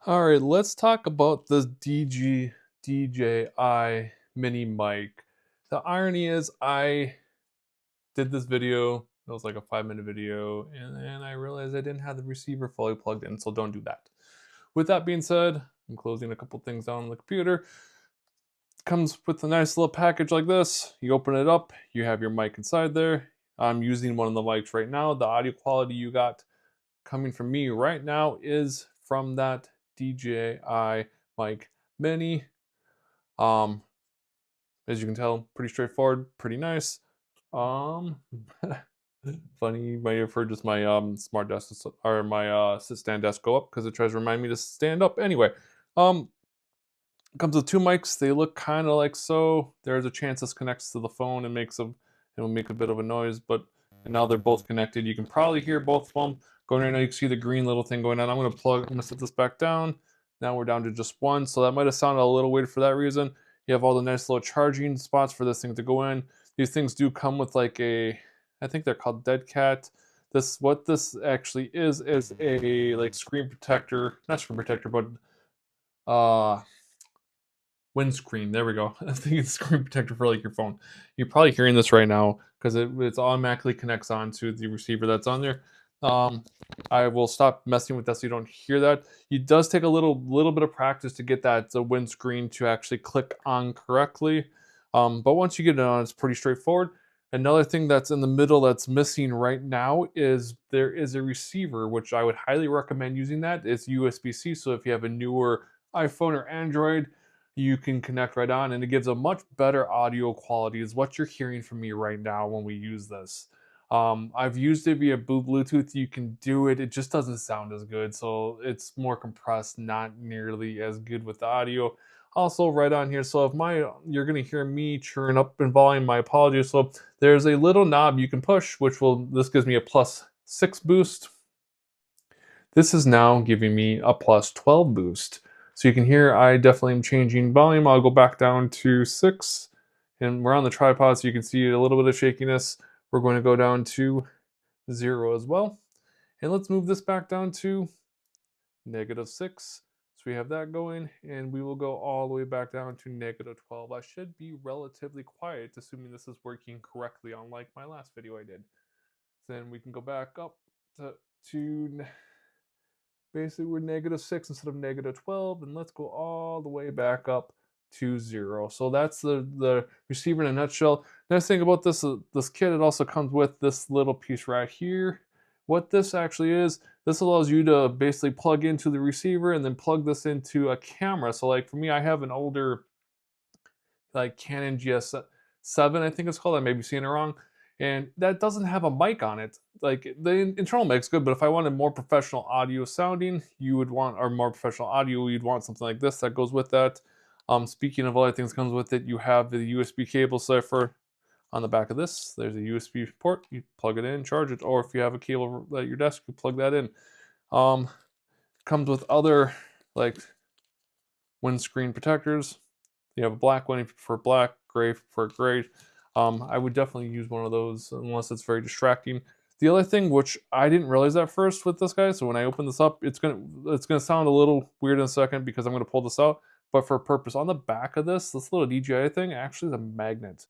All right, let's talk about this DJI mini mic. The irony is, I did this video. It was like a 5-minute video, and then I realized I didn't have the receiver fully plugged in, so don't do that. With that being said, I'm closing a couple things down on the computer. Comes with a nice little package like this. You open it up, you have your mic inside there. I'm using one of the mics right now. The audio quality you got coming from me right now is from that DJI mic mini. Um, as you can tell, pretty straightforward, pretty nice. Um, funny, you might have heard just my smart desk or my sit stand desk go up because it tries to remind me to stand up. Anyway, um, comes with two mics. They look kind of like so. There's a chance this connects to the phone and it'll make a bit of a noise, but and now they're both connected. You can probably hear both of them going right now. You can see the green little thing going on. I'm gonna set this back down. Now we're down to just one, so that might have sounded a little weird for that reason. You have all the nice little charging spots for this thing to go in. These things do come with like I think they're called dead cat. What this actually is a like screen protector, not screen protector, but uh windscreen. There we go. I think it's screen protector for like your phone. You're probably hearing this right now because it's automatically connects onto the receiver that's on there. Um, I will stop messing with that so you don't hear that. It does take a little bit of practice to get that the windscreen to actually click on correctly. But once you get it on, it's pretty straightforward. Another thing that's in the middle that's missing right now is there is a receiver, which I would highly recommend using that. It's USB-C, so if you have a newer iPhone or Android, you can connect right on and it gives a much better audio quality is what you're hearing from me right now when we use this. I've used it via Bluetooth. You can do it. It just doesn't sound as good. So it's more compressed, not nearly as good with the audio. Also right on here. So if you're going to hear me churn up in volume, my apologies. So there's a little knob you can push, this gives me a +6 boost. This is now giving me a +12 boost. So you can hear I definitely am changing volume. I'll go back down to 6 and we're on the tripod so you can see a little bit of shakiness. We're going to go down to 0 as well. And let's move this back down to -6. So we have that going and we will go all the way back down to -12. I should be relatively quiet assuming this is working correctly unlike my last video I did. Then we can go back up to basically we're -6 instead of -12, and let's go all the way back up to 0. So that's the receiver in a nutshell. Nice thing about this kit, it also comes with this little piece right here. What this actually is, this allows you to basically plug into the receiver and then plug this into a camera. So like for me, I have an older like Canon GS7, I think it's called. I may be seeing it wrong. And that doesn't have a mic on it. Like the internal mic's good, but if I wanted more professional audio sounding, or more professional audio, you'd want something like this that goes with that. Speaking of other things comes with it, you have the USB cable cipher on the back of this. There's a USB port. You plug it in, charge it, or if you have a cable at your desk, you plug that in. Um, Comes with other like windscreen protectors. You have a black one if you prefer black, gray for gray. I would definitely use one of those unless it's very distracting. The other thing, which I didn't realize at first with this guy, so when I open this up, it's gonna sound a little weird in a second because I'm gonna pull this out. But for a purpose, on the back of this little DJI thing actually is a magnet.